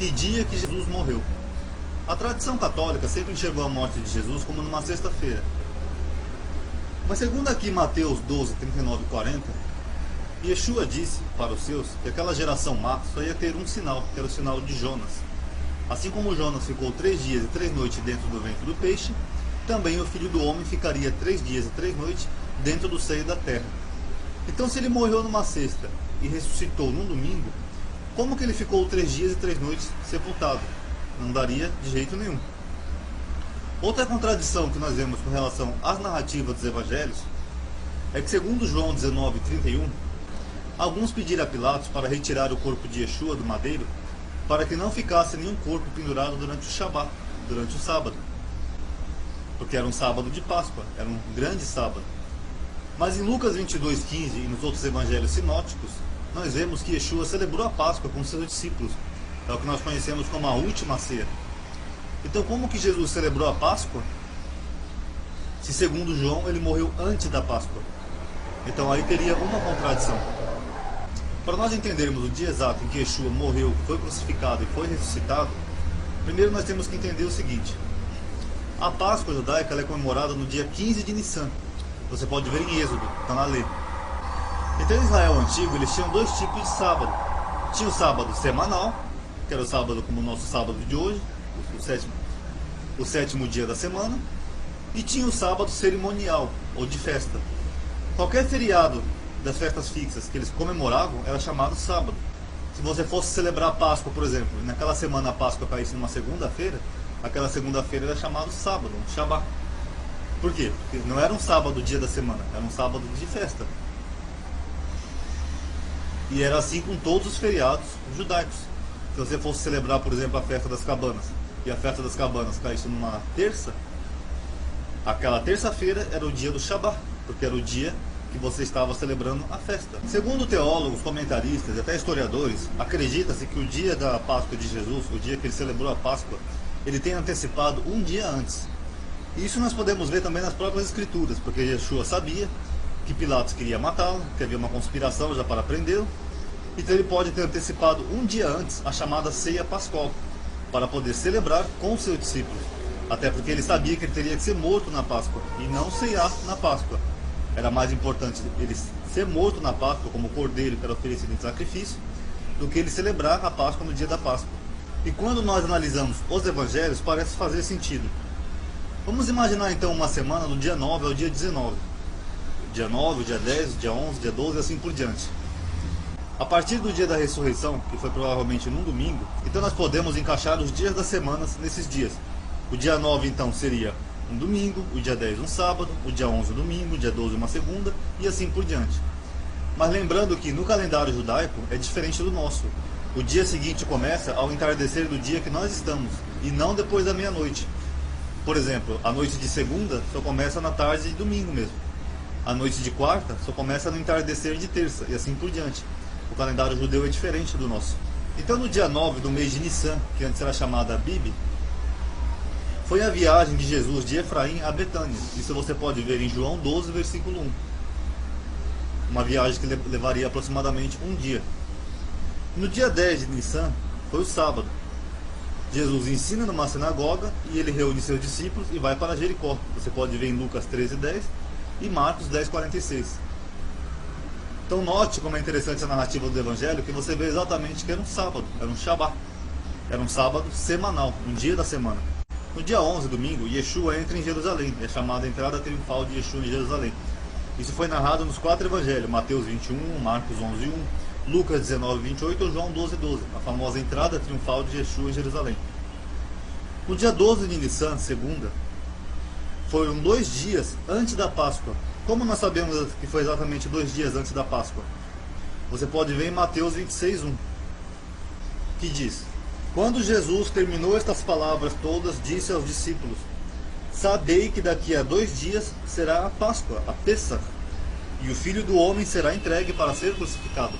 Que dia que Jesus morreu? A tradição católica sempre enxergou a morte de Jesus como numa sexta-feira. Mas segundo aqui Mateus 12, 39 e 40, Yeshua disse para os seus que aquela geração má só ia ter um sinal, que era o sinal de Jonas. Assim como Jonas ficou 3 dias e 3 noites dentro do ventre do peixe, também o Filho do Homem ficaria 3 dias e 3 noites dentro do seio da terra. Então, se ele morreu numa sexta e ressuscitou num domingo, como que ele ficou 3 dias e 3 noites sepultado? Não daria de jeito nenhum. Outra contradição que nós vemos com relação às narrativas dos evangelhos é que, segundo João 19, 31, alguns pediram a Pilatos para retirar o corpo de Yeshua do madeiro, para que não ficasse nenhum corpo pendurado durante o Shabat, durante o sábado, porque era um sábado de Páscoa, era um grande sábado. Mas em Lucas 22, 15 e nos outros evangelhos sinóticos, nós vemos que Yeshua celebrou a Páscoa com seus discípulos. É o que nós conhecemos como a última ceia. Então, como que Jesus celebrou a Páscoa? Se segundo João, ele morreu antes da Páscoa. Então aí teria uma contradição. Para nós entendermos o dia exato em que Yeshua morreu, foi crucificado e foi ressuscitado, primeiro nós temos que entender o seguinte. A Páscoa judaica ela é comemorada no dia 15 de Nissan. Você pode ver em Êxodo, está na lei. Então em Israel antigo eles tinham 2 tipos de sábado. Tinha o sábado semanal, que era o sábado como o nosso sábado de hoje, o sétimo dia da semana, e tinha o sábado cerimonial, ou de festa. Qualquer feriado das festas fixas que eles comemoravam era chamado sábado. Se você fosse celebrar a Páscoa, por exemplo, e naquela semana a Páscoa caísse numa segunda-feira, aquela segunda-feira era chamado sábado, um Shabat. Por quê? Porque não era um sábado dia da semana, era um sábado de festa. E era assim com todos os feriados judaicos. Se você fosse celebrar, por exemplo, a festa das cabanas, e a festa das cabanas caísse numa terça, aquela terça-feira era o dia do Shabat, porque era o dia que você estava celebrando a festa. Segundo teólogos, comentaristas e até historiadores, acredita-se que o dia da Páscoa de Jesus, o dia que ele celebrou a Páscoa, ele tem antecipado um dia antes. E isso nós podemos ver também nas próprias escrituras, porque Yeshua sabia que Pilatos queria matá-lo, que havia uma conspiração já para prendê-lo. Então ele pode ter antecipado um dia antes a chamada ceia pascual, para poder celebrar com os seus discípulos. Até porque ele sabia que ele teria que ser morto na Páscoa e não ceiar na Páscoa. Era mais importante ele ser morto na Páscoa, como cordeiro que era oferecido em sacrifício, do que ele celebrar a Páscoa no dia da Páscoa. E quando nós analisamos os evangelhos, parece fazer sentido. Vamos imaginar então uma semana do dia 9 ao dia 19. Dia 9, o dia 10, o dia 11, o dia 12 e assim por diante. A partir do dia da ressurreição, que foi provavelmente num domingo, então nós podemos encaixar os dias das semanas nesses dias. O dia 9 então seria um domingo, o dia 10 um sábado, o dia 11 um domingo, o dia 12 uma segunda e assim por diante. Mas lembrando que no calendário judaico é diferente do nosso. O dia seguinte começa ao entardecer do dia que nós estamos e não depois da meia-noite. Por exemplo, a noite de segunda só começa na tarde de domingo mesmo. A noite de quarta só começa no entardecer de terça e assim por diante. O calendário judeu é diferente do nosso. Então no dia 9 do mês de Nissan, que antes era chamada Abib, foi a viagem de Jesus de Efraim a Betânia. Isso você pode ver em João 12, versículo 1. Uma viagem que levaria aproximadamente um dia. No dia 10 de Nissan foi o sábado. Jesus ensina numa sinagoga e ele reúne seus discípulos e vai para Jericó. Você pode ver em Lucas 13:10 e Marcos 10:46. Então note como é interessante a narrativa do Evangelho, que você vê exatamente que era um sábado, era um Shabat. Era um sábado semanal, um dia da semana. No dia 11, domingo, Yeshua entra em Jerusalém, é chamada a entrada triunfal de Yeshua em Jerusalém. Isso foi narrado nos 4 evangelhos, Mateus 21, Marcos 11:1, Lucas 19:28 e João 12:12, a famosa entrada triunfal de Yeshua em Jerusalém. No dia 12 de Nissan, segunda, foram 2 dias antes da Páscoa. Como nós sabemos que foi exatamente 2 dias antes da Páscoa? Você pode ver em Mateus 26:1, que diz: Quando Jesus terminou estas palavras todas, disse aos discípulos: Sabei que daqui a 2 dias será a Páscoa, a Pessach, e o Filho do Homem será entregue para ser crucificado.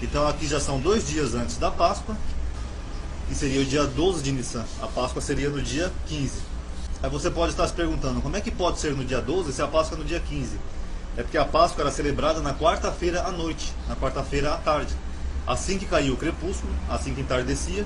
Então aqui já são 2 dias antes da Páscoa, que seria o dia 12 de Nissan. A Páscoa seria no dia 15. Aí você pode estar se perguntando, como é que pode ser no dia 12 se a Páscoa é no dia 15? É porque a Páscoa era celebrada na quarta-feira à noite, na quarta-feira à tarde. Assim que caía o crepúsculo, assim que entardecia,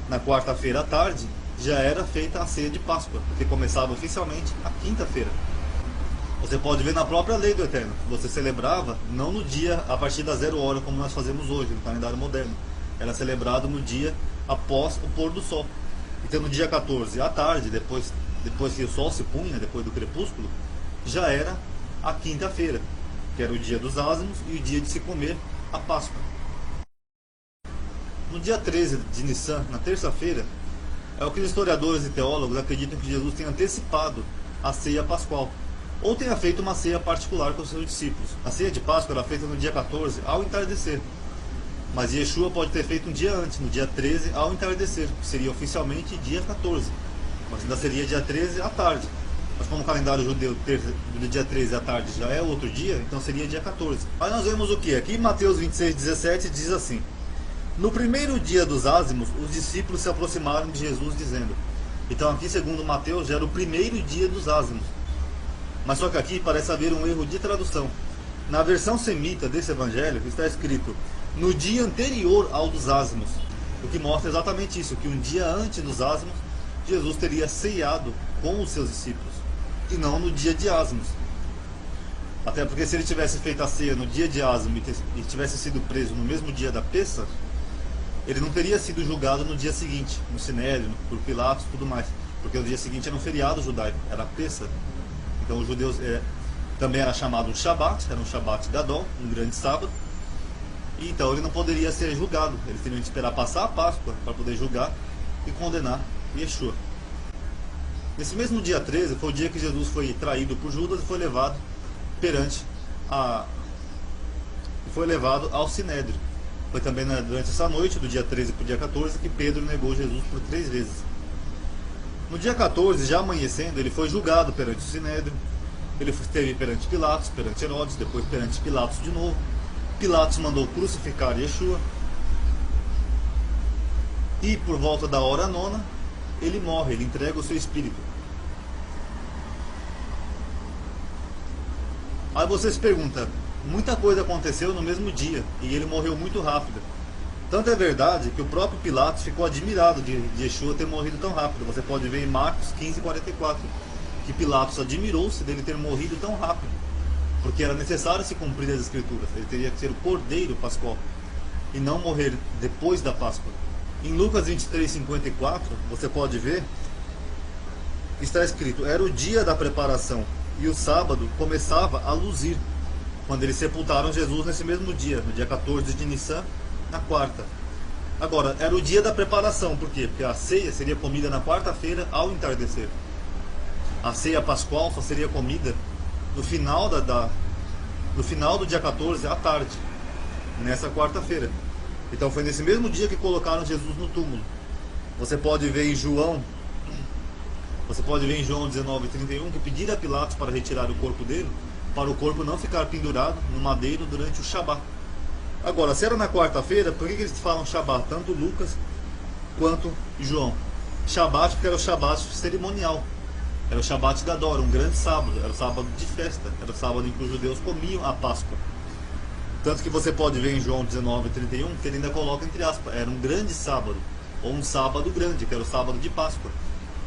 na quarta-feira à tarde, já era feita a ceia de Páscoa, porque começava oficialmente a quinta-feira. Você pode ver na própria lei do Eterno, você celebrava não no dia a partir da 0 hora, como nós fazemos hoje, no calendário moderno. Era celebrado no dia após o pôr do sol. Então no dia 14 à tarde, depois que o sol se punha, depois do crepúsculo, já era a quinta-feira, que era o dia dos ázimos e o dia de se comer a Páscoa. No dia 13 de Nissan, na terça-feira, é o que os historiadores e teólogos acreditam que Jesus tenha antecipado a ceia pascual, ou tenha feito uma ceia particular com os seus discípulos. A ceia de Páscoa era feita no dia 14, ao entardecer. Mas Yeshua pode ter feito um dia antes, no dia 13, ao entardecer, que seria oficialmente dia 14. Mas ainda seria dia 13 à tarde. Mas como o calendário judeu do dia 13 à tarde já é outro dia, então seria dia 14. Aí nós vemos o que? Aqui em Mateus 26:17 diz assim: no primeiro dia dos ázimos, os discípulos se aproximaram de Jesus dizendo. Então aqui, segundo Mateus, já era o primeiro dia dos ázimos. Mas só que aqui parece haver um erro de tradução. Na versão semita desse evangelho está escrito no dia anterior ao dos ázimos, o que mostra exatamente isso, que um dia antes dos ázimos Jesus teria ceiado com os seus discípulos, e não no dia de ázimos. Até porque se ele tivesse feito a ceia no dia de ázimo e tivesse sido preso no mesmo dia da Pessa, ele não teria sido julgado no dia seguinte, no Sinédrio, por Pilatos e tudo mais, porque o dia seguinte era um feriado judaico, era a Pessa. Então os judeus também era chamado um Shabat, era um Shabat Gadol, um grande sábado, e então ele não poderia ser julgado, eles teriam que esperar passar a Páscoa para poder julgar e condenar Yeshua. Nesse mesmo dia 13 foi o dia que Jesus foi traído por Judas e foi levado ao Sinédrio. Foi também durante essa noite, do dia 13 para o dia 14, que Pedro negou Jesus por 3 vezes. No dia 14, já amanhecendo, ele foi julgado perante o Sinédrio. Ele esteve perante Pilatos, perante Herodes, depois perante Pilatos de novo. Pilatos mandou crucificar Yeshua. E por volta da hora 9, ele morre, ele entrega o seu espírito. Aí você se pergunta, muita coisa aconteceu no mesmo dia e ele morreu muito rápido. Tanto é verdade que o próprio Pilatos ficou admirado de Yeshua ter morrido tão rápido. Você pode ver em Marcos 15:44 que Pilatos admirou-se dele ter morrido tão rápido, porque era necessário se cumprir as escrituras. Ele teria que ser o cordeiro pascual e não morrer depois da Páscoa. Em Lucas 23:54 você pode ver que está escrito: era o dia da preparação e o sábado começava a luzir, quando eles sepultaram Jesus nesse mesmo dia, no dia 14 de Nissan, na quarta. Agora, era o dia da preparação, por quê? Porque a ceia seria comida na quarta-feira ao entardecer. A ceia pascual só seria comida no final no final do dia 14 à tarde, nessa quarta-feira. Então foi nesse mesmo dia que colocaram Jesus no túmulo. Você pode ver em João 19:31 que pediram a Pilatos para retirar o corpo dele, para o corpo não ficar pendurado no madeiro durante o Shabat. Agora, se era na quarta-feira, por que eles falam Shabat? Tanto Lucas quanto João. Shabat porque era o Shabat cerimonial. Era o Shabat Gadol, um grande sábado. Era o sábado de festa. Era o sábado em que os judeus comiam a Páscoa. Tanto que você pode ver em João 19:31 que ele ainda coloca entre aspas, era um grande sábado, ou um sábado grande, que era o sábado de Páscoa.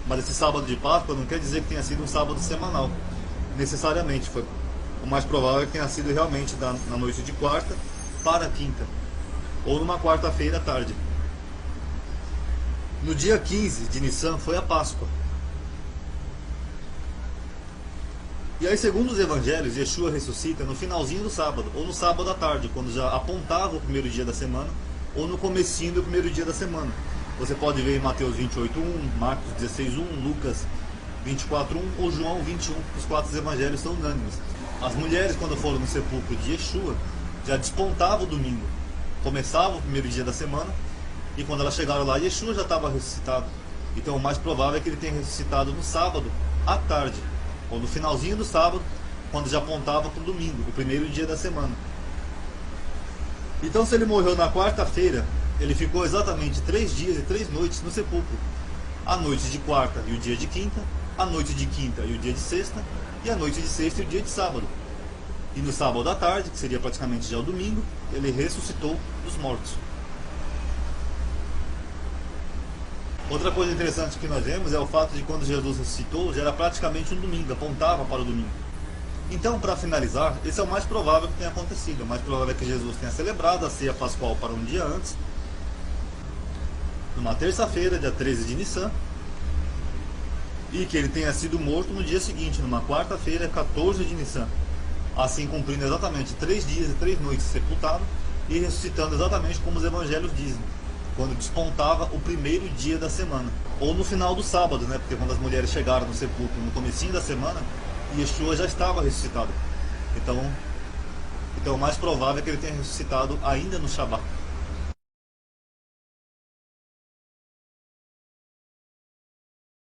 Mas esse sábado de Páscoa não quer dizer que tenha sido um sábado semanal, necessariamente. O mais provável é que tenha sido realmente na noite de quarta para quinta, ou numa quarta-feira à tarde. No dia 15 de Nissan foi a Páscoa. E aí, segundo os evangelhos, Yeshua ressuscita no finalzinho do sábado, ou no sábado à tarde, quando já apontava o primeiro dia da semana, ou no comecinho do primeiro dia da semana. Você pode ver em Mateus 28:1, Marcos 16:1, Lucas 24:1 ou João 21. Os 4 evangelhos são unânimes. As mulheres, quando foram no sepulcro de Yeshua, já despontava o domingo. Começava o primeiro dia da semana, e quando elas chegaram lá, Yeshua já estava ressuscitado. Então o mais provável é que ele tenha ressuscitado no sábado à tarde, ou no finalzinho do sábado, quando já apontava para o domingo, o primeiro dia da semana. Então, se ele morreu na quarta-feira, ele ficou exatamente 3 dias e 3 noites no sepulcro. A noite de quarta e o dia de quinta, a noite de quinta e o dia de sexta, e a noite de sexta e o dia de sábado. E no sábado à tarde, que seria praticamente já o domingo, ele ressuscitou dos mortos. Outra coisa interessante que nós vemos é o fato de quando Jesus ressuscitou, já era praticamente um domingo, apontava para o domingo. Então, para finalizar, esse é o mais provável que tenha acontecido. O mais provável é que Jesus tenha celebrado a ceia pascual para um dia antes, numa terça-feira, dia 13 de Nissan, e que ele tenha sido morto no dia seguinte, numa quarta-feira, 14 de Nissan, assim cumprindo exatamente 3 dias e 3 noites sepultado e ressuscitando exatamente como os evangelhos dizem, quando despontava o primeiro dia da semana, ou no final do sábado, né? Porque quando as mulheres chegaram no sepulcro no comecinho da semana, Yeshua já estava ressuscitado. Então o mais provável é que ele tenha ressuscitado ainda no Shabat.